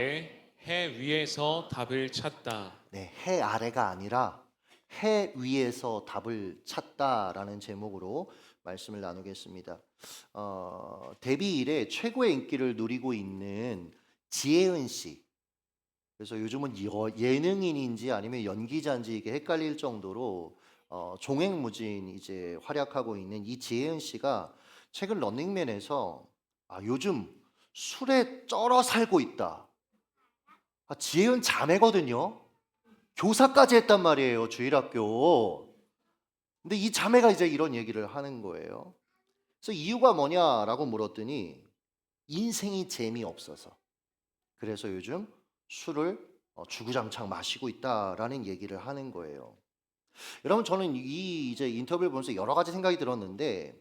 해 위에서 답을 찾다. 네, 해 아래가 아니라 해 위에서 답을 찾다라는 제목으로 말씀을 나누겠습니다. 데뷔 이래 최고의 인기를 누리고 있는 지혜은 씨. 그래서 요즘은 예능인인지 아니면 연기자인지 이게 헷갈릴 정도로 종횡무진 이제 활약하고 있는 이 지혜은 씨가 최근 런닝맨에서 요즘 술에 쩔어 살고 있다. 지혜은 자매거든요. 교사까지 했단 말이에요, 주일학교. 근데 이 자매가 이제 이런 얘기를 하는 거예요. 그래서 이유가 뭐냐라고 물었더니 인생이 재미없어서. 그래서 요즘 술을 주구장창 마시고 있다라는 얘기를 하는 거예요. 여러분, 저는 이 이제 인터뷰를 보면서 여러 가지 생각이 들었는데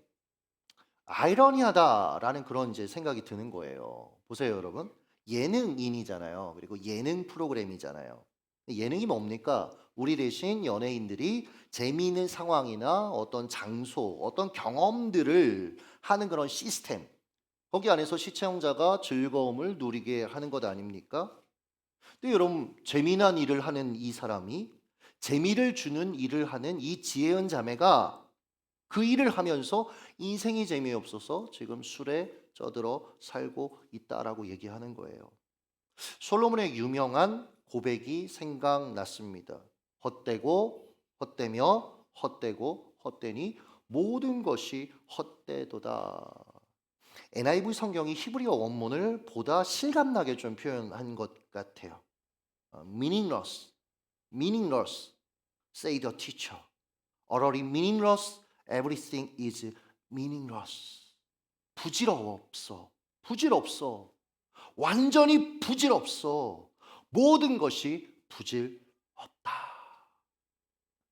아이러니하다라는 그런 이제 생각이 드는 거예요. 보세요, 여러분. 예능인이잖아요. 그리고 예능 프로그램이잖아요. 예능이 뭡니까? 우리 대신 연예인들이 재미있는 상황이나 어떤 장소, 어떤 경험들을 하는 그런 시스템. 거기 안에서 시청자가 즐거움을 누리게 하는 것 아닙니까? 근데 여러분, 재미난 일을 하는 이 사람이 재미를 주는 일을 하는 이 지혜은 자매가 그 일을 하면서 인생이 재미없어서 지금 술에 쩌들어 살고 있다라고 얘기하는 거예요. 솔로몬의 유명한 고백이 생각났습니다. 헛되고 헛되며 헛되고 헛되니 모든 것이 헛되도다. NIV 성경이 히브리어 원문을 보다 실감나게 좀 표현한 것 같아요. Meaningless, meaningless, say the teacher. Utterly meaningless, everything is meaningless. 부질없어, 부질없어. 완전히 부질없어. 모든 것이 부질없다.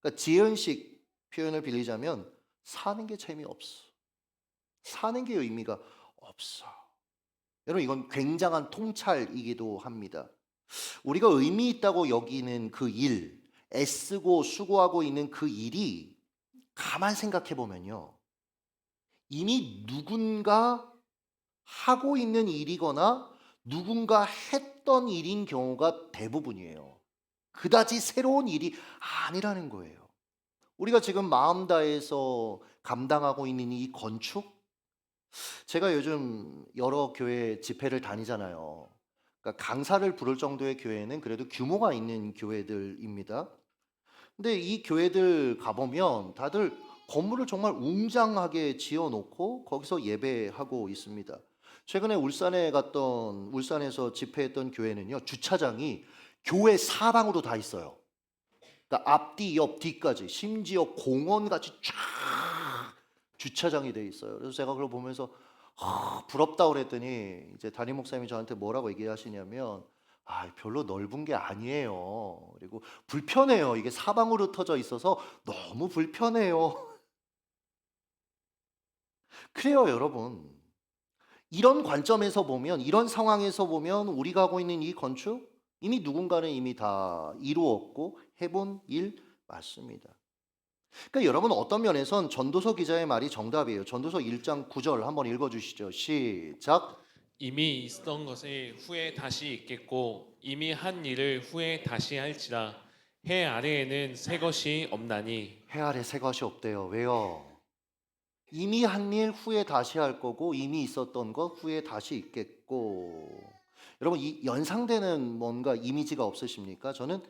그러니까 지연식 표현을 빌리자면 사는 게 재미없어. 사는 게 의미가 없어. 여러분, 이건 굉장한 통찰이기도 합니다. 우리가 의미 있다고 여기는 그 일, 애쓰고 수고하고 있는 그 일이 가만 생각해 보면요. 이미 누군가 하고 있는 일이거나 누군가 했던 일인 경우가 대부분이에요. 그다지 새로운 일이 아니라는 거예요. 우리가 지금 마음 다해서 감당하고 있는 이 건축, 제가 요즘 여러 교회 집회를 다니잖아요. 그러니까 강사를 부를 정도의 교회는 그래도 규모가 있는 교회들입니다. 근데 이 교회들 가보면 다들 건물을 정말 웅장하게 지어놓고 거기서 예배하고 있습니다. 최근에 울산에서 집회했던 교회는요, 주차장이 교회 사방으로 다 있어요. 그러니까 앞뒤, 옆, 뒤까지, 심지어 공원같이 쫙 주차장이 돼 있어요. 그래서 제가 그걸 보면서 부럽다 그랬더니 이제 담임 목사님이 저한테 뭐라고 얘기하시냐면 별로 넓은 게 아니에요. 그리고 불편해요. 이게 사방으로 터져 있어서 너무 불편해요. 그래요, 여러분. 이런 관점에서 보면, 이런 상황에서 보면 우리가 하고 있는 이 건축 이미 누군가는 이미 다 이루었고 해본 일 맞습니다. 그러니까 여러분, 어떤 면에선 전도서 기자의 말이 정답이에요. 전도서 1장 9절 한번 읽어 주시죠. 시작. 이미 있었던 것을 후에 다시 있겠고 이미 한 일을 후에 다시 할지라. 해 아래에는 새 것이 없나니. 해 아래 새 것이 없대요. 왜요? 이미 한 일 후에 다시 할 거고 이미 있었던 것 후에 다시 있겠고. 여러분, 이 연상되는 뭔가 이미지가 없으십니까? 저는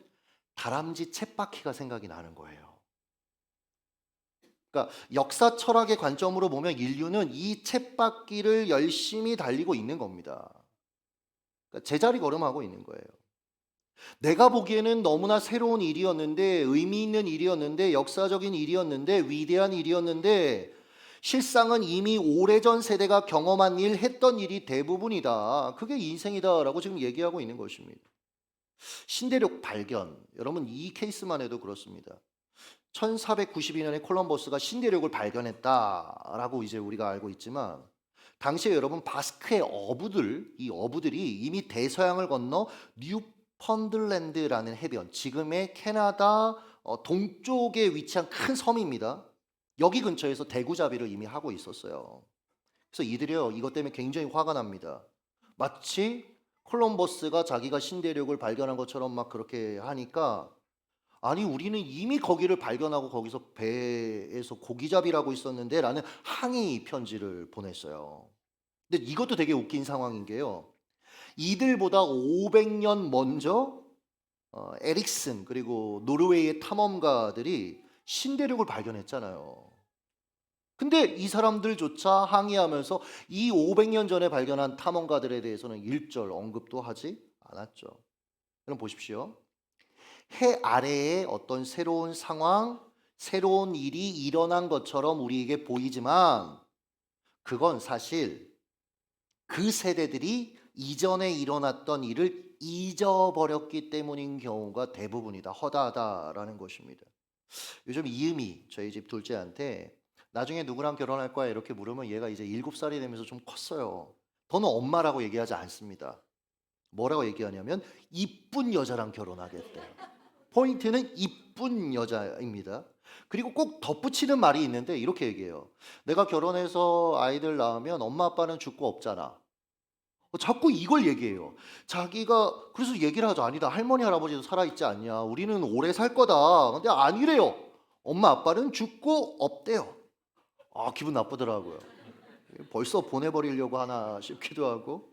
다람쥐 쳇바퀴가 생각이 나는 거예요. 그러니까 역사 철학의 관점으로 보면 인류는 이 쳇바퀴를 열심히 달리고 있는 겁니다. 그러니까 제자리 걸음하고 있는 거예요. 내가 보기에는 너무나 새로운 일이었는데, 의미 있는 일이었는데, 역사적인 일이었는데, 위대한 일이었는데, 실상은 이미 오래전 세대가 경험한 일, 했던 일이 대부분이다. 그게 인생이다라고 지금 얘기하고 있는 것입니다. 신대륙 발견. 여러분, 이 케이스만 해도 그렇습니다. 1492년에 콜럼버스가 신대륙을 발견했다라고 이제 우리가 알고 있지만, 당시에 여러분 바스크의 이 어부들이 이미 대서양을 건너 뉴펀들랜드라는 해변, 지금의 캐나다 동쪽에 위치한 큰 섬입니다. 여기 근처에서 대구잡이를 이미 하고 있었어요. 그래서 이들이요, 이것 때문에 굉장히 화가 납니다. 마치 콜럼버스가 자기가 신대륙을 발견한 것처럼 막 그렇게 하니까 아니 우리는 이미 거기를 발견하고 거기서 배에서 고기잡이라고 있었는데 라는 항의 편지를 보냈어요. 근데 이것도 되게 웃긴 상황인 게요. 이들보다 500년 먼저 에릭슨 그리고 노르웨이의 탐험가들이 신대륙을 발견했잖아요. 근데 이 사람들조차 항의하면서 이 500년 전에 발견한 탐험가들에 대해서는 일절 언급도 하지 않았죠. 그럼 보십시오. 해 아래에 어떤 새로운 상황, 새로운 일이 일어난 것처럼 우리에게 보이지만 그건 사실 그 세대들이 이전에 일어났던 일을 잊어버렸기 때문인 경우가 대부분이다. 허다하다라는 것입니다. 요즘 이음이 저희 집 둘째한테 나중에 누구랑 결혼할 거야 이렇게 물으면 얘가 이제 7살이 되면서 좀 컸어요. 더는 엄마라고 얘기하지 않습니다. 뭐라고 얘기하냐면 이쁜 여자랑 결혼하겠대. 포인트는 이쁜 여자입니다. 그리고 꼭 덧붙이는 말이 있는데 이렇게 얘기해요. 내가 결혼해서 아이들 낳으면 엄마 아빠는 죽고 없잖아. 자꾸 이걸 얘기해요. 자기가 그래서 얘기를 하죠. 아니다. 할머니 할아버지도 살아있지 않냐. 우리는 오래 살 거다. 근데 아니래요. 엄마 아빠는 죽고 없대요. 아 기분 나쁘더라고요. 벌써 보내버리려고 하나 싶기도 하고.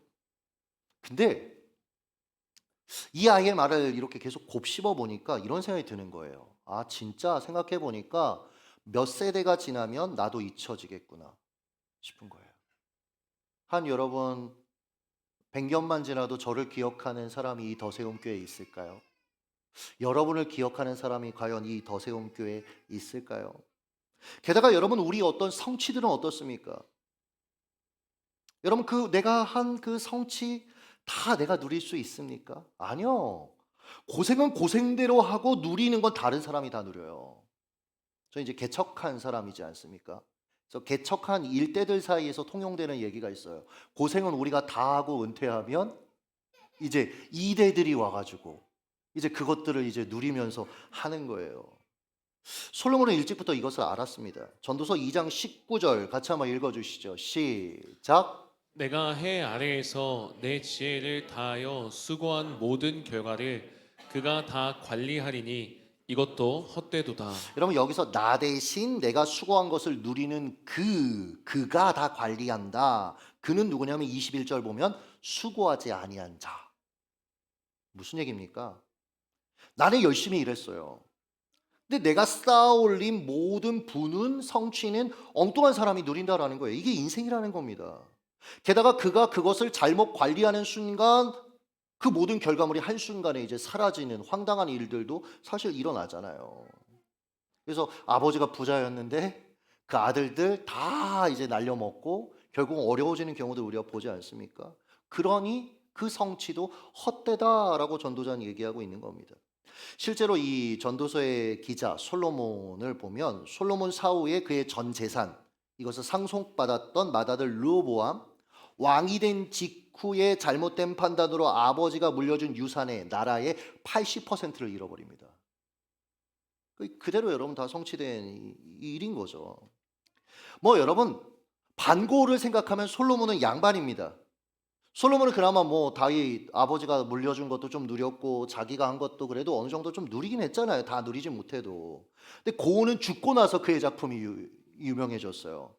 근데 이 아이의 말을 이렇게 계속 곱씹어 보니까 이런 생각이 드는 거예요. 아 진짜 생각해 보니까 몇 세대가 지나면 나도 잊혀지겠구나 싶은 거예요. 한 여러분 100년만 지나도 저를 기억하는 사람이 이 더세움 교회에 있을까요? 여러분을 기억하는 사람이 과연 이 더세움 교회에 있을까요? 게다가 여러분 우리 어떤 성취들은 어떻습니까? 여러분 그 내가 한 그 성취 다 내가 누릴 수 있습니까? 아니요. 고생은 고생대로 하고 누리는 건 다른 사람이 다 누려요. 저 이제 개척한 사람이지 않습니까? 그래서 개척한 일대들 사이에서 통용되는 얘기가 있어요. 고생은 우리가 다 하고 은퇴하면 이제 이대들이 와가지고 이제 그것들을 이제 누리면서 하는 거예요. 솔로몬은 일찍부터 이것을 알았습니다. 전도서 2장 19절 같이 한번 읽어주시죠. 시작. 내가 해 아래에서 내 지혜를 다하여 수고한 모든 결과를 그가 다 관리하리니 이것도 헛되도다. 여러분 여기서 나 대신 내가 수고한 것을 누리는 그가 다 관리한다. 그는 누구냐면 21절 보면 수고하지 아니한 자. 무슨 얘기입니까? 나는 열심히 일했어요. 근데 내가 쌓아올린 모든 부는 성취는 엉뚱한 사람이 누린다라는 거예요. 이게 인생이라는 겁니다. 게다가 그가 그것을 잘못 관리하는 순간 그 모든 결과물이 한순간에 이제 사라지는 황당한 일들도 사실 일어나잖아요. 그래서 아버지가 부자였는데 그 아들들 다 이제 날려먹고 결국 어려워지는 경우도 우리가 보지 않습니까? 그러니 그 성취도 헛되다라고 전도자는 얘기하고 있는 겁니다. 실제로 이 전도서의 기자 솔로몬을 보면 솔로몬 사후에 그의 전 재산 이것을 상속받았던 맏아들 르호보암 왕이 된 직후에 잘못된 판단으로 아버지가 물려준 유산의 나라의 80%를 잃어버립니다. 그대로 여러분 다 성취된 일인 거죠. 뭐 여러분 반고를 생각하면 솔로몬은 양반입니다. 솔로몬은 그나마 뭐 다윗 아버지가 물려준 것도 좀 누렸고 자기가 한 것도 그래도 어느 정도 좀 누리긴 했잖아요. 다 누리지 못해도. 근데 고은은 죽고 나서 그의 작품이 유명해졌어요.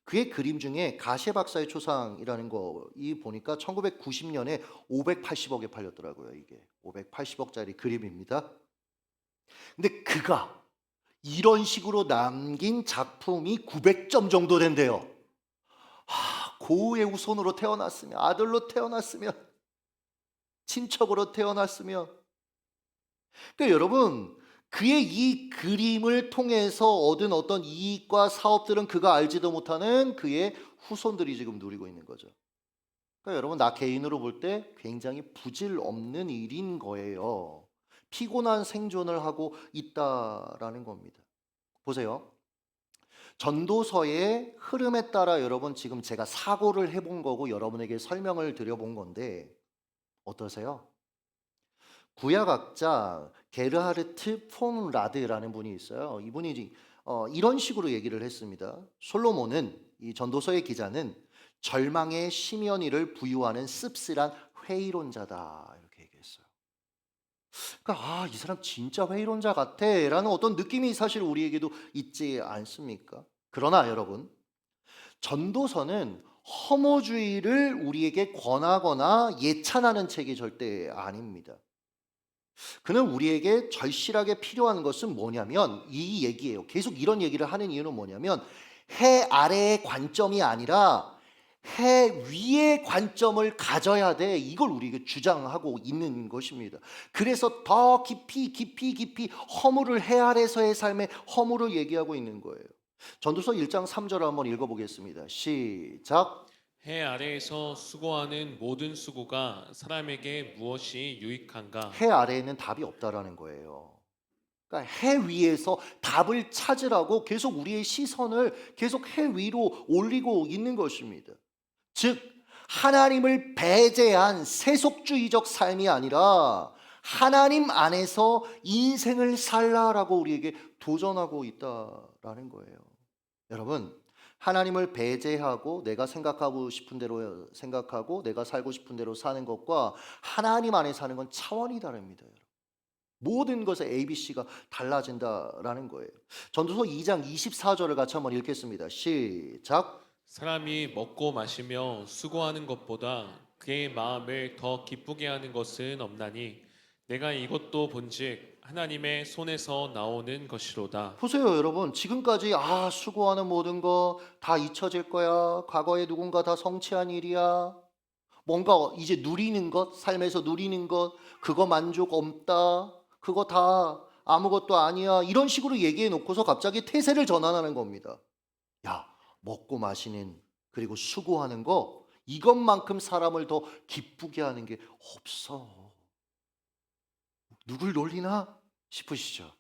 그의 그림 중에 가시의 박사의 초상이라는 거 이 보니까 1990년에 580억에 팔렸더라고요. 이게 580억짜리 그림입니다. 근데 그가 이런 식으로 남긴 작품이 900점 정도 된대요. 고우의 후손으로 태어났으면, 아들로 태어났으면, 친척으로 태어났으면. 그러니까 여러분, 그의 이 그림을 통해서 얻은 어떤 이익과 사업들은 그가 알지도 못하는 그의 후손들이 지금 누리고 있는 거죠. 그러니까 여러분, 나 개인으로 볼 때 굉장히 부질 없는 일인 거예요. 피곤한 생존을 하고 있다라는 겁니다. 보세요. 전도서의 흐름에 따라 여러분 지금 제가 사고를 해본 거고 여러분에게 설명을 드려본 건데 어떠세요? 구약학자 게르하르트 폰 라드라는 분이 있어요. 이분이 이런 식으로 얘기를 했습니다. 솔로몬은 이 전도서의 기자는 절망의 심연이를 부유하는 씁쓸한 회의론자다 이렇게 얘기했어요. 그러니까 이 사람 진짜 회의론자 같아라는 어떤 느낌이 사실 우리에게도 있지 않습니까? 그러나 여러분, 전도서는 허무주의를 우리에게 권하거나 예찬하는 책이 절대 아닙니다. 그는 우리에게 절실하게 필요한 것은 뭐냐면 이 얘기예요. 계속 이런 얘기를 하는 이유는 뭐냐면 해 아래의 관점이 아니라 해 위의 관점을 가져야 돼. 이걸 우리에게 주장하고 있는 것입니다. 그래서 더 깊이 허물을 해 아래서의 삶의 허물을 얘기하고 있는 거예요. 전도서 1장 3절을 한번 읽어보겠습니다. 시작. 해 아래에서 수고하는 모든 수고가 사람에게 무엇이 유익한가? 해 아래에는 답이 없다라는 거예요. 그러니까 해 위에서 답을 찾으라고 계속 우리의 시선을 계속 해 위로 올리고 있는 것입니다. 즉 하나님을 배제한 세속주의적 삶이 아니라 하나님 안에서 인생을 살라라고 우리에게 도전하고 있다라는 거예요. 여러분, 하나님을 배제하고 내가 생각하고 싶은 대로 생각하고 내가 살고 싶은 대로 사는 것과 하나님 안에 사는 건 차원이 다릅니다. 여러분. 모든 것의 ABC가 달라진다라는 거예요. 전도서 2장 24절을 같이 한번 읽겠습니다. 시작. 사람이 먹고 마시며 수고하는 것보다 그의 마음을 더 기쁘게 하는 것은 없나니 내가 이것도 본즉 하나님의 손에서 나오는 것이로다. 보세요, 여러분. 지금까지 수고하는 모든 거 다 잊혀질 거야. 과거에 누군가 다 성취한 일이야. 뭔가 이제 누리는 것, 삶에서 누리는 것, 그거 만족 없다. 그거 다 아무것도 아니야. 이런 식으로 얘기해 놓고서 갑자기 태세를 전환하는 겁니다. 야, 먹고 마시는 그리고 수고하는 거 이것만큼 사람을 더 기쁘게 하는 게 없어. 누굴 놀리나 싶으시죠?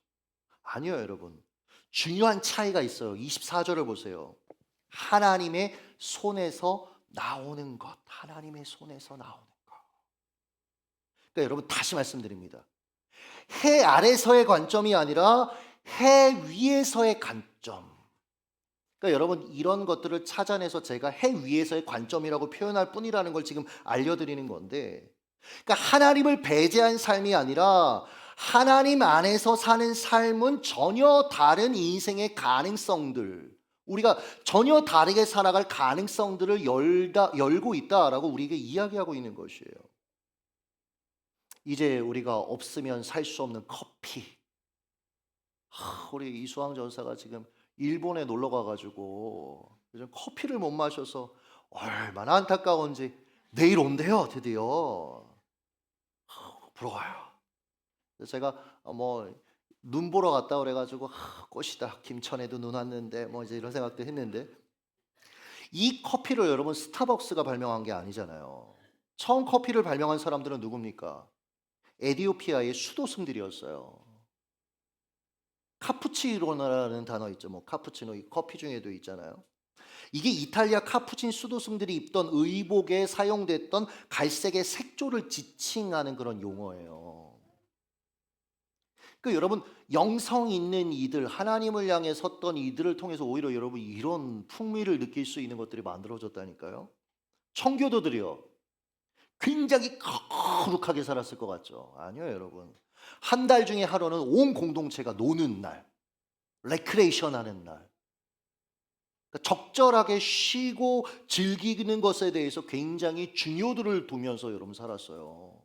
아니요, 여러분. 중요한 차이가 있어요. 24절을 보세요. 하나님의 손에서 나오는 것. 하나님의 손에서 나오는 것. 그러니까 여러분 다시 말씀드립니다. 해 아래서의 관점이 아니라 해 위에서의 관점. 그러니까 여러분 이런 것들을 찾아내서 제가 해 위에서의 관점이라고 표현할 뿐이라는 걸 지금 알려드리는 건데, 그러니까 하나님을 배제한 삶이 아니라 하나님 안에서 사는 삶은 전혀 다른 인생의 가능성들, 우리가 전혀 다르게 살아갈 가능성들을 열고 있다라고 우리에게 이야기하고 있는 것이에요. 이제 우리가 없으면 살 수 없는 커피. 우리 이수왕 전사가 지금 일본에 놀러 가가지고 요즘 커피를 못 마셔서 얼마나 안타까운지 내일 온대요, 드디어. 부러워요. 그래서 제가 눈 보러 갔다 그래가지고 꽃이다. 김천에도 눈 왔는데 이제 이런 생각도 했는데, 이 커피를 여러분 스타벅스가 발명한 게 아니잖아요. 처음 커피를 발명한 사람들은 누굽니까? 에티오피아의 수도승들이었어요. 카푸치노라는 단어 있죠. 카푸치노, 이 커피 중에도 있잖아요. 이게 이탈리아 카푸친 수도승들이 입던 의복에 사용됐던 갈색의 색조를 지칭하는 그런 용어예요. 그 여러분 영성 있는 이들, 하나님을 향해 섰던 이들을 통해서 오히려 여러분 이런 풍미를 느낄 수 있는 것들이 만들어졌다니까요. 청교도들이요. 굉장히 거룩하게 살았을 것 같죠? 아니요, 여러분. 한 달 중에 하루는 온 공동체가 노는 날, 레크레이션 하는 날. 그러니까 적절하게 쉬고 즐기는 것에 대해서 굉장히 중요도를 두면서 여러분 살았어요.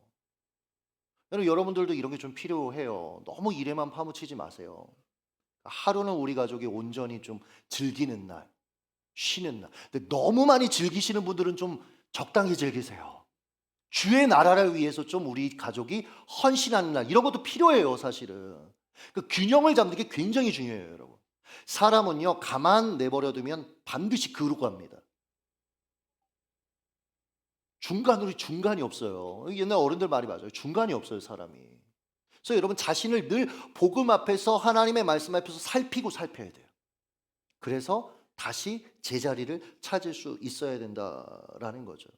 여러분들도 이런 게 좀 필요해요. 너무 일에만 파묻히지 마세요. 하루는 우리 가족이 온전히 좀 즐기는 날, 쉬는 날. 근데 너무 많이 즐기시는 분들은 좀 적당히 즐기세요. 주의 나라를 위해서 좀 우리 가족이 헌신하는 날, 이런 것도 필요해요, 사실은. 그 균형을 잡는 게 굉장히 중요해요, 여러분. 사람은요, 가만 내버려두면 반드시 그로 갑니다. 중간이 없어요. 옛날 어른들 말이 맞아요. 중간이 없어요, 사람이. 그래서 여러분 자신을 늘 복음 앞에서, 하나님의 말씀 앞에서 살펴야 돼요. 그래서 다시 제자리를 찾을 수 있어야 된다라는 거죠.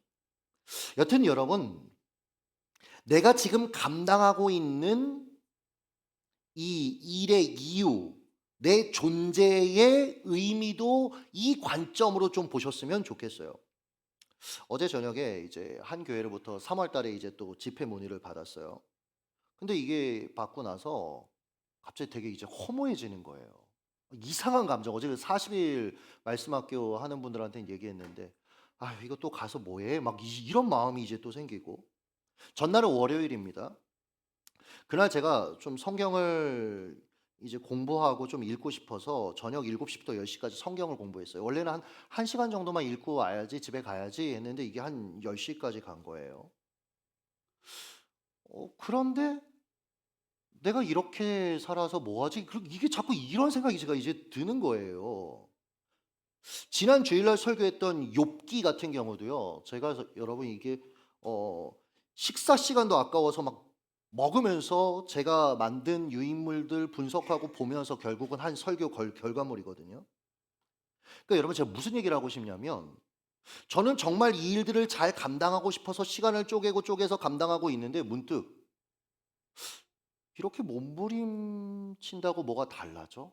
여튼 여러분, 내가 지금 감당하고 있는 이 일의 이유, 내 존재의 의미도 이 관점으로 좀 보셨으면 좋겠어요. 어제 저녁에 이제 한 교회로부터 3월 달에 이제 또 집회 문의를 받았어요. 근데 이게 받고 나서 갑자기 되게 이제 허무해지는 거예요. 이상한 감정. 어제 그 40일 말씀학교 하는 분들한테 얘기했는데, 아, 이거 또 가서 뭐 해? 막 이런 마음이 이제 또 생기고. 전날은 월요일입니다. 그날 제가 좀 성경을 이제 공부하고 좀 읽고 싶어서 저녁 7시부터 10시까지 성경을 공부했어요. 원래는 한 1시간 정도만 읽고 와야지 집에 가야지 했는데 이게 한 10시까지 간 거예요. 그런데 내가 이렇게 살아서 뭐 하지? 이게 자꾸 이런 생각이 제가 이제 드는 거예요. 지난 주일날 설교했던 욥기 같은 경우도요. 제가 여러분 이게 어 식사 시간도 아까워서 막 먹으면서 제가 만든 유인물들 분석하고 보면서 결국은 한 설교 결과물이거든요. 그러니까 여러분 제가 무슨 얘기를 하고 싶냐면 저는 정말 이 일들을 잘 감당하고 싶어서 시간을 쪼개고 쪼개서 감당하고 있는데 문득 이렇게 몸부림친다고 뭐가 달라져?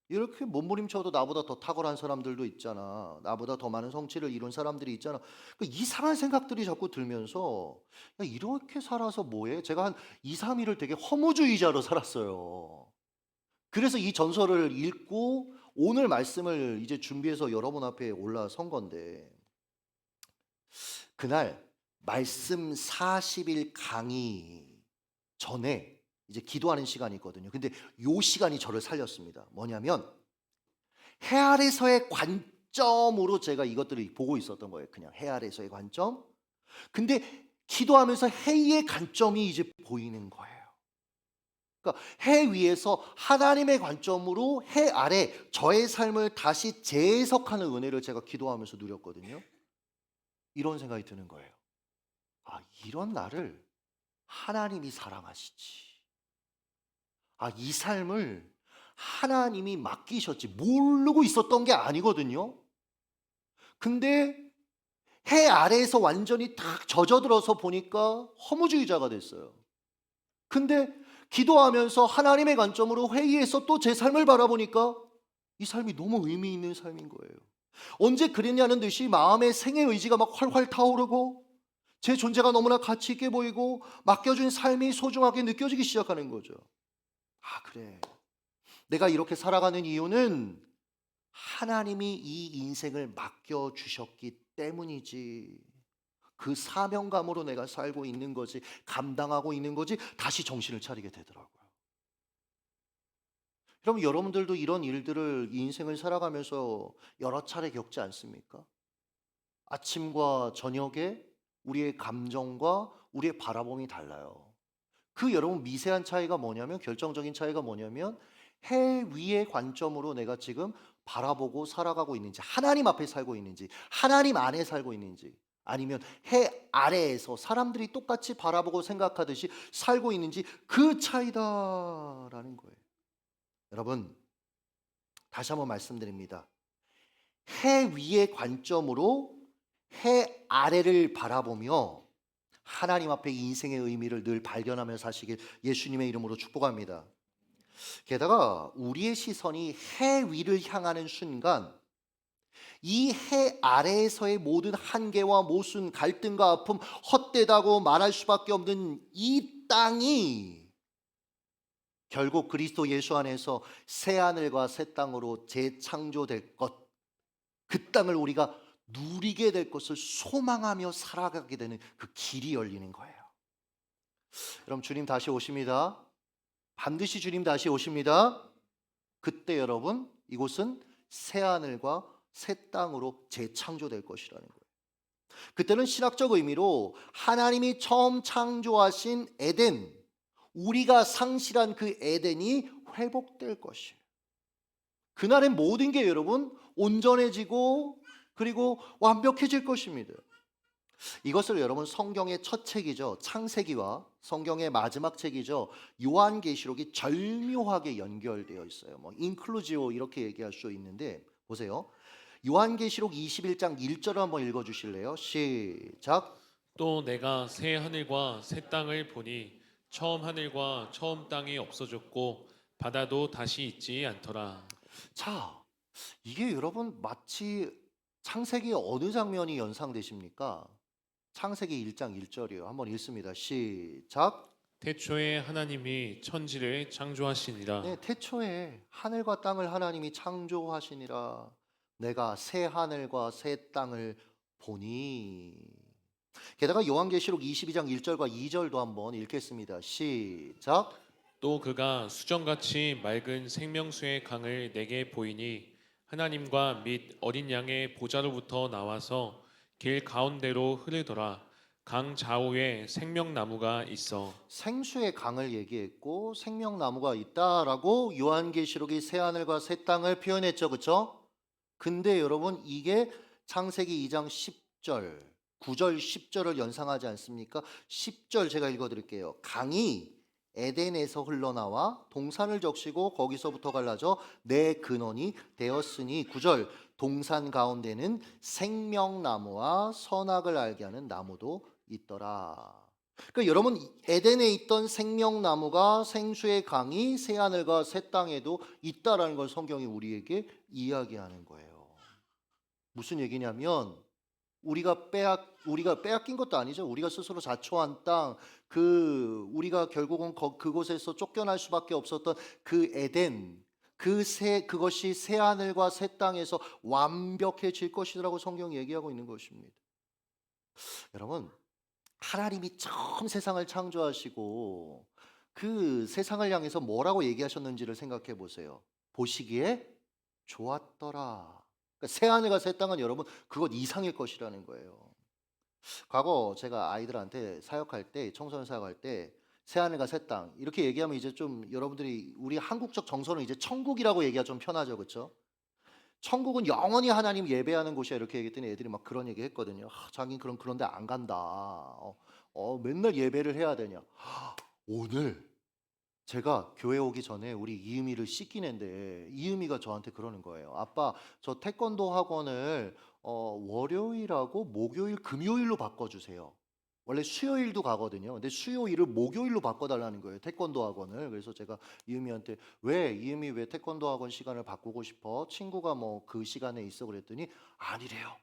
이렇게 몸부림쳐도 나보다 더 탁월한 사람들도 있잖아. 나보다 더 많은 성취를 이룬 사람들이 있잖아. 그 이상한 생각들이 자꾸 들면서 야, 이렇게 살아서 뭐해? 제가 한 2, 3일을 되게 허무주의자로 살았어요. 그래서 이 전설을 읽고 오늘 말씀을 이제 준비해서 여러분 앞에 올라선 건데 그날 말씀 40일 강의 전에 이제 기도하는 시간이 있거든요. 근데 요 시간이 저를 살렸습니다. 뭐냐면 해 아래서의 관점으로 제가 이것들을 보고 있었던 거예요. 그냥 해 아래서의 관점. 근데 기도하면서 해의 관점이 이제 보이는 거예요. 그러니까 해 위에서 하나님의 관점으로 해 아래 저의 삶을 다시 재해석하는 은혜를 제가 기도하면서 누렸거든요. 이런 생각이 드는 거예요. 아, 이런 나를 하나님이 사랑하시지. 아, 이 삶을 하나님이 맡기셨지. 모르고 있었던 게 아니거든요. 근데 해 아래에서 완전히 딱 젖어들어서 보니까 허무주의자가 됐어요. 근데 기도하면서 하나님의 관점으로 회의에서 또 제 삶을 바라보니까 이 삶이 너무 의미 있는 삶인 거예요. 언제 그랬냐는 듯이 마음의 생애 의지가 막 활활 타오르고 제 존재가 너무나 가치 있게 보이고 맡겨준 삶이 소중하게 느껴지기 시작하는 거죠. 아, 그래. 내가 이렇게 살아가는 이유는 하나님이 이 인생을 맡겨주셨기 때문이지. 그 사명감으로 내가 살고 있는 거지, 감당하고 있는 거지, 다시 정신을 차리게 되더라고요. 그럼 여러분들도 이런 일들을 인생을 살아가면서 여러 차례 겪지 않습니까? 아침과 저녁에 우리의 감정과 우리의 바라봄이 달라요. 그 여러분 미세한 차이가 뭐냐면 결정적인 차이가 뭐냐면 해 위의 관점으로 내가 지금 바라보고 살아가고 있는지 하나님 앞에 살고 있는지 하나님 안에 살고 있는지 아니면 해 아래에서 사람들이 똑같이 바라보고 생각하듯이 살고 있는지 그 차이다라는 거예요. 여러분 다시 한번 말씀드립니다. 해 위의 관점으로 해 아래를 바라보며 하나님 앞에 인생의 의미를 늘 발견하며 사시길 예수님의 이름으로 축복합니다. 게다가 우리의 시선이 해 위를 향하는 순간 이 해 아래에서의 모든 한계와 모순, 갈등과 아픔, 헛되다고 말할 수밖에 없는 이 땅이 결국 그리스도 예수 안에서 새 하늘과 새 땅으로 재창조될 것, 그 땅을 우리가 누리게 될 것을 소망하며 살아가게 되는 그 길이 열리는 거예요. 여러분 주님 다시 오십니다. 반드시 주님 다시 오십니다. 그때 여러분 이곳은 새 하늘과 새 땅으로 재창조될 것이라는 거예요. 그때는 신학적 의미로 하나님이 처음 창조하신 에덴, 우리가 상실한 그 에덴이 회복될 것이에요. 그날엔 모든 게 여러분 온전해지고 그리고 완벽해질 것입니다. 이것을 여러분 성경의 첫 책이죠. 창세기와 성경의 마지막 책이죠. 요한계시록이 절묘하게 연결되어 있어요. 뭐 인클루지오 이렇게 얘기할 수 있는데 보세요. 요한계시록 21장 1절을 한번 읽어 주실래요? 시작. 또 내가 새 하늘과 새 땅을 보니 처음 하늘과 처음 땅이 없어졌고 바다도 다시 있지 않더라. 자, 이게 여러분 마치 창세기 어느 장면이 연상되십니까? 창세기 1장 1절이요. 한번 읽습니다. 시작. 태초에 하나님이 천지를 창조하시니라. 네, 태초에 하늘과 땅을 하나님이 창조하시니라. 내가 새 하늘과 새 땅을 보니. 게다가 요한계시록 22장 1절과 2절도 한번 읽겠습니다. 시작. 또 그가 수정같이 맑은 생명수의 강을 내게 보이니 하나님과 및 어린 양의 보좌로부터 나와서 길 가운데로 흐르더라. 강 좌우에 생명나무가 있어. 생수의 강을 얘기했고 생명나무가 있다라고 요한계시록이 새 하늘과 새 땅을 표현했죠. 그렇죠? 근데 여러분 이게 창세기 2장 10절, 9절, 10절을 연상하지 않습니까? 10절 제가 읽어 드릴게요. 강이 에덴에서 흘러나와 동산을 적시고 거기서부터 갈라져 내 근원이 되었으니 9절 동산 가운데는 생명나무와 선악을 알게 하는 나무도 있더라. 그러니까 여러분 에덴에 있던 생명나무가 생수의 강이 새 하늘과 새 땅에도 있다라는 걸 성경이 우리에게 이야기하는 거예요. 무슨 얘기냐면 우리가 빼앗긴 것도 아니죠. 우리가 스스로 자초한 땅, 우리가 결국은 그곳에서 쫓겨날 수밖에 없었던 그 에덴, 그것이 새 하늘과 새 땅에서 완벽해질 것이라고 성경이 얘기하고 있는 것입니다. 여러분, 하나님이 처음 세상을 창조하시고 그 세상을 향해서 뭐라고 얘기하셨는지를 생각해 보세요. 보시기에 좋았더라. 그러니까 새 하늘과 새 땅은 여러분 그것 이상일 것이라는 거예요. 과거 제가 아이들한테 사역할 때, 청소년 사역할 때 새 하늘과 새 땅 이렇게 얘기하면 이제 좀 여러분들이 우리 한국적 정서는 이제 천국이라고 얘기가 좀 편하죠, 그렇죠? 천국은 영원히 하나님 예배하는 곳이야 이렇게 얘기했더니 애들이 막 그런 얘기 했거든요. 자기는 그런데 안 간다. 맨날 예배를 해야 되냐. 오늘 제가 교회 오기 전에 우리 이음이를 씻기는데 이음이가 저한테 그러는 거예요. 아빠, 저 태권도 학원을 월요일하고 목요일, 금요일로 바꿔주세요. 원래 수요일도 가거든요. 근데 수요일을 목요일로 바꿔달라는 거예요. 태권도 학원을. 그래서 제가 이음이한테 이음이 왜 태권도 학원 시간을 바꾸고 싶어? 친구가 뭐 그 시간에 있어 그랬더니 아니래요.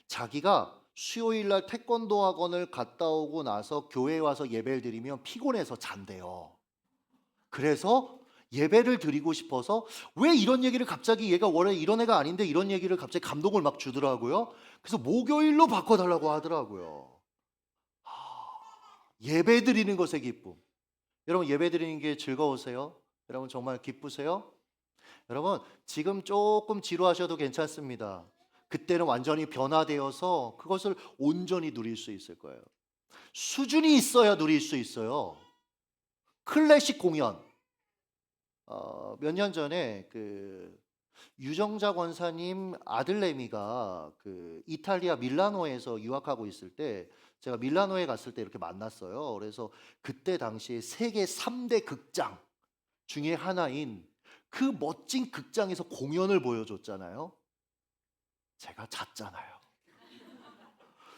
자기가 수요일 날 태권도 학원을 갔다 오고 나서 교회에 와서 예배를 드리면 피곤해서 잔대요. 그래서 예배를 드리고 싶어서 왜 이런 얘기를 갑자기 얘가 원래 이런 애가 아닌데 이런 얘기를 갑자기 감동을 막 주더라고요. 그래서 목요일로 바꿔달라고 하더라고요. 예배 드리는 것의 기쁨. 여러분 예배 드리는 게 즐거우세요? 여러분 정말 기쁘세요? 여러분 지금 조금 지루하셔도 괜찮습니다. 그때는 완전히 변화되어서 그것을 온전히 누릴 수 있을 거예요. 수준이 있어야 누릴 수 있어요. 클래식 공연. 몇 년 전에 유정자 권사님 아들 레미가 이탈리아 밀라노에서 유학하고 있을 때 제가 밀라노에 갔을 때 이렇게 만났어요. 그래서 그때 당시에 세계 3대 극장 중에 하나인 그 멋진 극장에서 공연을 보여줬잖아요. 제가 잤잖아요.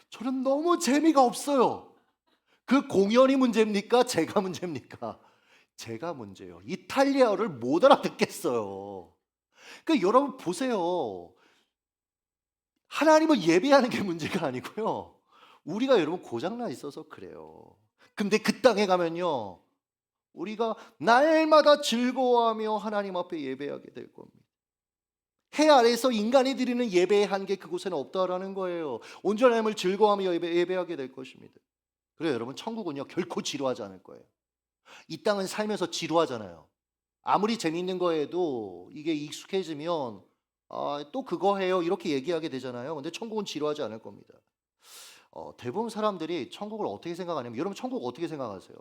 저는 너무 재미가 없어요. 그 공연이 문제입니까? 제가 문제입니까? 제가 문제예요. 이탈리아어를 못 알아듣겠어요. 그러니까 여러분 보세요. 하나님을 예배하는 게 문제가 아니고요. 우리가 여러분 고장나 있어서 그래요. 근데 그 땅에 가면요. 우리가 날마다 즐거워하며 하나님 앞에 예배하게 될 겁니다. 해 아래에서 인간이 드리는 예배의 한계 그곳에는 없다라는 거예요. 온전히 하나님을 즐거워하며 예배하게 될 것입니다. 그래요 여러분 천국은요 결코 지루하지 않을 거예요. 이 땅은 살면서 지루하잖아요. 아무리 재밌는 거에도 이게 익숙해지면 또 그거 해요 이렇게 얘기하게 되잖아요. 근데 천국은 지루하지 않을 겁니다. 대부분 사람들이 천국을 어떻게 생각하냐면 여러분 천국 어떻게 생각하세요?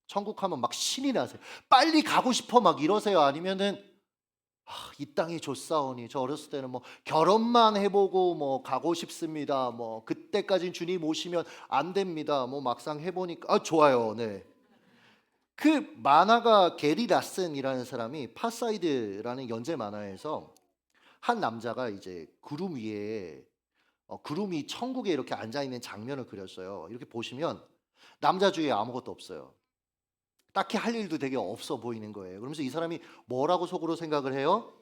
천국 하면 막 신이 나세요. 빨리 가고 싶어 막 이러세요? 아니면은 이 땅이 좋사오니 저 어렸을 때는 뭐 결혼만 해보고 뭐 가고 싶습니다. 뭐 그때까진 주님 오시면 안 됩니다. 뭐 막상 해보니까 좋아요. 네. 그 만화가 게리 라슨이라는 사람이 파사이드라는 연재 만화에서 한 남자가 이제 구름 위에 구름이 천국에 이렇게 앉아 있는 장면을 그렸어요. 이렇게 보시면 남자 주위에 아무것도 없어요. 딱히 할 일도 되게 없어 보이는 거예요. 그러면서 이 사람이 뭐라고 속으로 생각을 해요?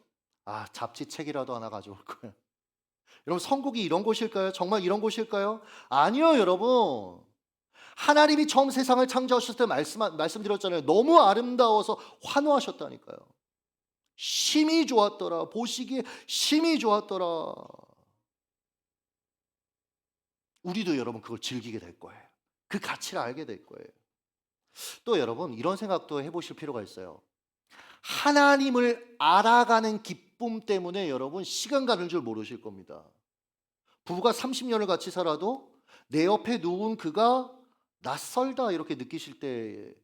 잡지책이라도 하나 가져올 거야. 여러분 천국이 이런 곳일까요? 정말 이런 곳일까요? 아니요, 여러분. 하나님이 처음 세상을 창조하셨을 때 말씀드렸잖아요. 너무 아름다워서 환호하셨다니까요. 심히 좋았더라. 보시기에 심히 좋았더라. 우리도 여러분 그걸 즐기게 될 거예요. 그 가치를 알게 될 거예요. 또 여러분 이런 생각도 해보실 필요가 있어요. 하나님을 알아가는 기쁨 때문에 여러분 시간 가는 줄 모르실 겁니다. 부부가 30년을 같이 살아도 내 옆에 누군 그가 낯설다 이렇게 느끼실 때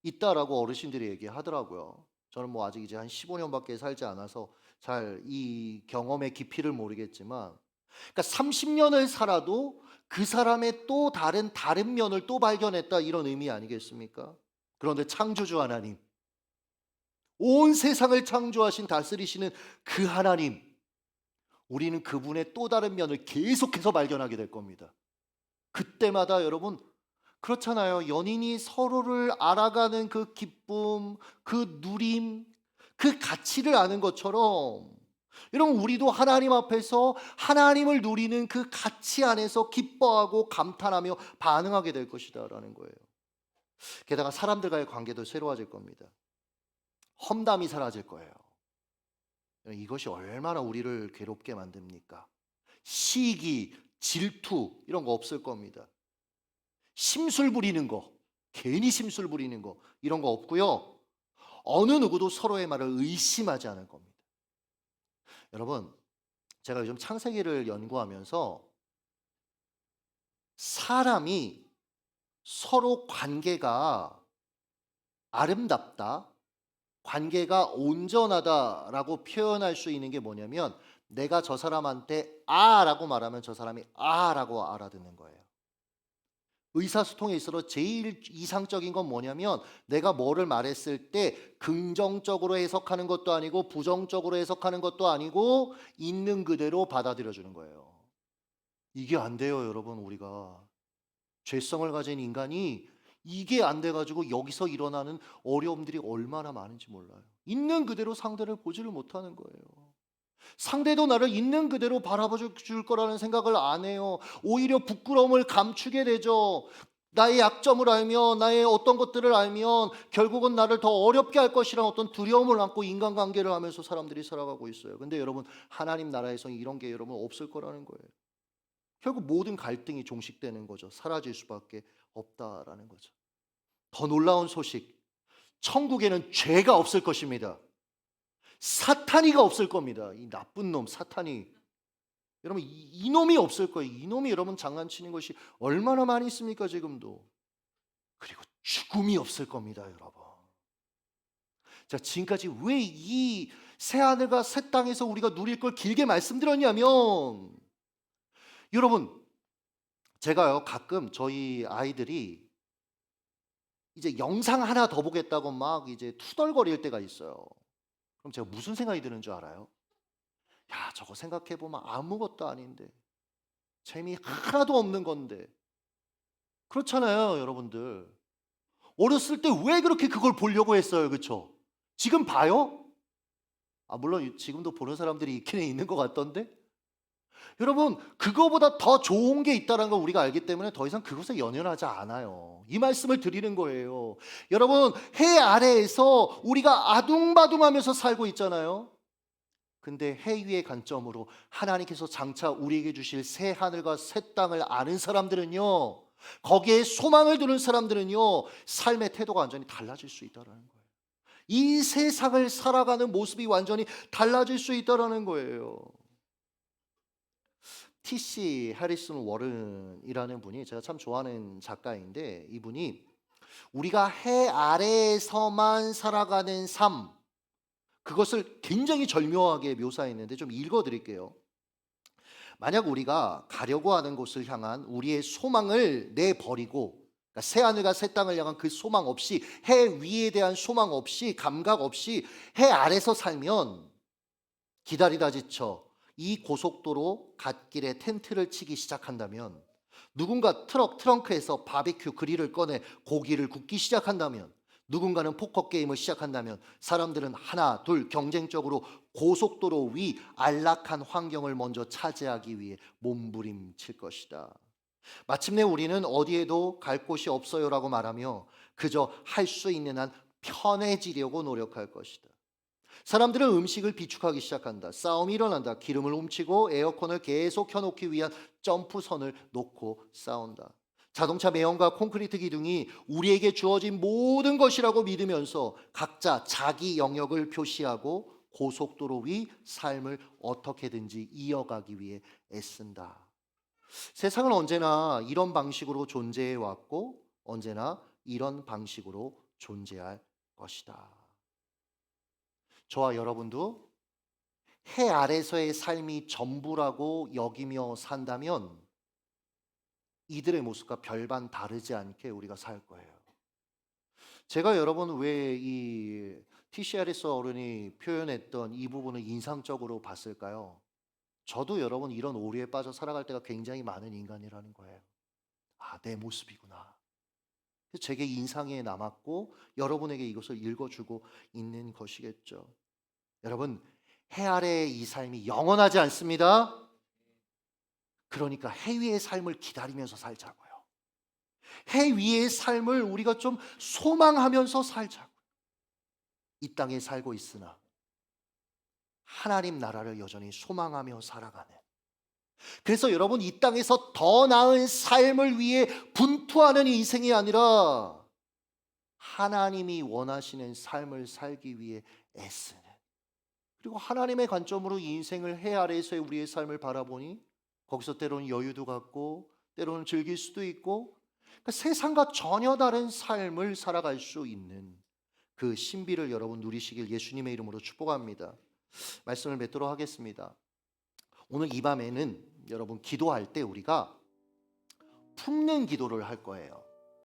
있다라고 어르신들이 얘기하더라고요. 저는 뭐 아직 이제 한 15년밖에 살지 않아서 잘 이 경험의 깊이를 모르겠지만, 그러니까 30년을 살아도 그 사람의 또 다른 면을 또 발견했다 이런 의미 아니겠습니까? 그런데 창조주 하나님, 온 세상을 창조하신 다스리시는 그 하나님, 우리는 그분의 또 다른 면을 계속해서 발견하게 될 겁니다. 그때마다 여러분 그렇잖아요. 연인이 서로를 알아가는 그 기쁨, 그 누림, 그 가치를 아는 것처럼 여러분 우리도 하나님 앞에서 하나님을 누리는 그 가치 안에서 기뻐하고 감탄하며 반응하게 될 것이다라는 거예요. 게다가 사람들과의 관계도 새로워질 겁니다. 험담이 사라질 거예요. 이것이 얼마나 우리를 괴롭게 만듭니까? 시기, 질투 이런 거 없을 겁니다. 심술 부리는 거, 괜히 심술 부리는 거 이런 거 없고요. 어느 누구도 서로의 말을 의심하지 않을 겁니다. 여러분, 제가 요즘 창세기를 연구하면서 사람이 서로 관계가 아름답다, 관계가 온전하다라고 표현할 수 있는 게 뭐냐면 내가 저 사람한테 아라고 말하면 저 사람이 아라고 알아듣는 거예요. 의사소통에 있어서 제일 이상적인 건 뭐냐면 내가 뭐를 말했을 때 긍정적으로 해석하는 것도 아니고 부정적으로 해석하는 것도 아니고 있는 그대로 받아들여 주는 거예요. 이게 안 돼요, 여러분. 우리가 죄성을 가진 인간이 이게 안 돼가지고 여기서 일어나는 어려움들이 얼마나 많은지 몰라요. 있는 그대로 상대를 보지를 못하는 거예요. 상대도 나를 있는 그대로 바라봐 줄 거라는 생각을 안 해요. 오히려 부끄러움을 감추게 되죠. 나의 약점을 알면, 나의 어떤 것들을 알면 결국은 나를 더 어렵게 할 것이라는 어떤 두려움을 안고 인간관계를 하면서 사람들이 살아가고 있어요. 근데 여러분 하나님 나라에서 이런 게 여러분 없을 거라는 거예요. 결국 모든 갈등이 종식되는 거죠. 사라질 수밖에 없다라는 거죠. 더 놀라운 소식, 천국에는 죄가 없을 것입니다. 사탄이가 없을 겁니다. 이 나쁜 놈 사탄이. 여러분 이놈이 없을 거예요. 이놈이 여러분 장난치는 것이 얼마나 많이 있습니까 지금도. 그리고 죽음이 없을 겁니다 여러분. 자, 지금까지 왜 이 새하늘과 새 땅에서 우리가 누릴 걸 길게 말씀드렸냐면, 여러분 제가요 가끔 저희 아이들이 이제 영상 하나 더 보겠다고 막 이제 투덜거릴 때가 있어요. 그럼 제가 무슨 생각이 드는 줄 알아요? 야, 저거 생각해보면 아무것도 아닌데, 재미 하나도 없는 건데. 그렇잖아요, 여러분들. 어렸을 때 왜 그렇게 그걸 보려고 했어요, 그렇죠? 지금 봐요? 물론 지금도 보는 사람들이 있긴 있는 것 같던데. 여러분, 그거보다 더 좋은 게 있다는 걸 우리가 알기 때문에 더 이상 그것에 연연하지 않아요. 이 말씀을 드리는 거예요. 여러분, 해 아래에서 우리가 아둥바둥하면서 살고 있잖아요. 근데 해 위의 관점으로 하나님께서 장차 우리에게 주실 새 하늘과 새 땅을 아는 사람들은요, 거기에 소망을 두는 사람들은요, 삶의 태도가 완전히 달라질 수 있다는 거예요. 이 세상을 살아가는 모습이 완전히 달라질 수 있다는 거예요. T.C. 해리슨 워런이라는 분이 제가 참 좋아하는 작가인데, 이분이 우리가 해 아래에서만 살아가는 삶, 그것을 굉장히 절묘하게 묘사했는데 좀 읽어드릴게요. 만약 우리가 가려고 하는 곳을 향한 우리의 소망을 내버리고, 그러니까 새하늘과 새 땅을 향한 그 소망 없이, 해 위에 대한 소망 없이, 감각 없이 해 아래서 살면 기다리다 지쳐 이 고속도로 갓길에 텐트를 치기 시작한다면, 누군가 트렁크에서 바비큐 그릴을 꺼내 고기를 굽기 시작한다면, 누군가는 포커 게임을 시작한다면 사람들은 하나, 둘 경쟁적으로 고속도로 위 안락한 환경을 먼저 차지하기 위해 몸부림칠 것이다. 마침내 우리는 어디에도 갈 곳이 없어요라고 말하며 그저 할 수 있는 한 편해지려고 노력할 것이다. 사람들은 음식을 비축하기 시작한다. 싸움이 일어난다. 기름을 훔치고 에어컨을 계속 켜놓기 위한 점프선을 놓고 싸운다. 자동차 매연과 콘크리트 기둥이 우리에게 주어진 모든 것이라고 믿으면서 각자 자기 영역을 표시하고 고속도로 위 삶을 어떻게든지 이어가기 위해 애쓴다. 세상은 언제나 이런 방식으로 존재해 왔고 언제나 이런 방식으로 존재할 것이다. 저와 여러분도 해 아래서의 삶이 전부라고 여기며 산다면 이들의 모습과 별반 다르지 않게 우리가 살 거예요. 제가 여러분 왜 이 TCRS 어른이 표현했던 이 부분을 인상적으로 봤을까요? 저도 여러분 이런 오류에 빠져 살아갈 때가 굉장히 많은 인간이라는 거예요. 아, 내 모습이구나. 그래서 제게 인상에 남았고 여러분에게 이것을 읽어주고 있는 것이겠죠. 여러분, 해 아래의 이 삶이 영원하지 않습니다. 그러니까 해 위의 삶을 기다리면서 살자고요. 해 위의 삶을 우리가 좀 소망하면서 살자고요. 이 땅에 살고 있으나 하나님 나라를 여전히 소망하며 살아가는, 그래서 여러분 이 땅에서 더 나은 삶을 위해 분투하는 인생이 아니라 하나님이 원하시는 삶을 살기 위해 애쓰는, 그리고 하나님의 관점으로 이 인생을 해 아래에서의 우리의 삶을 바라보니 거기서 때로는 여유도 갖고 때로는 즐길 수도 있고, 그러니까 세상과 전혀 다른 삶을 살아갈 수 있는 그 신비를 여러분 누리시길 예수님의 이름으로 축복합니다. 말씀을 맺도록 하겠습니다. 오늘 이 밤에는 여러분 기도할 때 우리가 품는 기도를 할 거예요.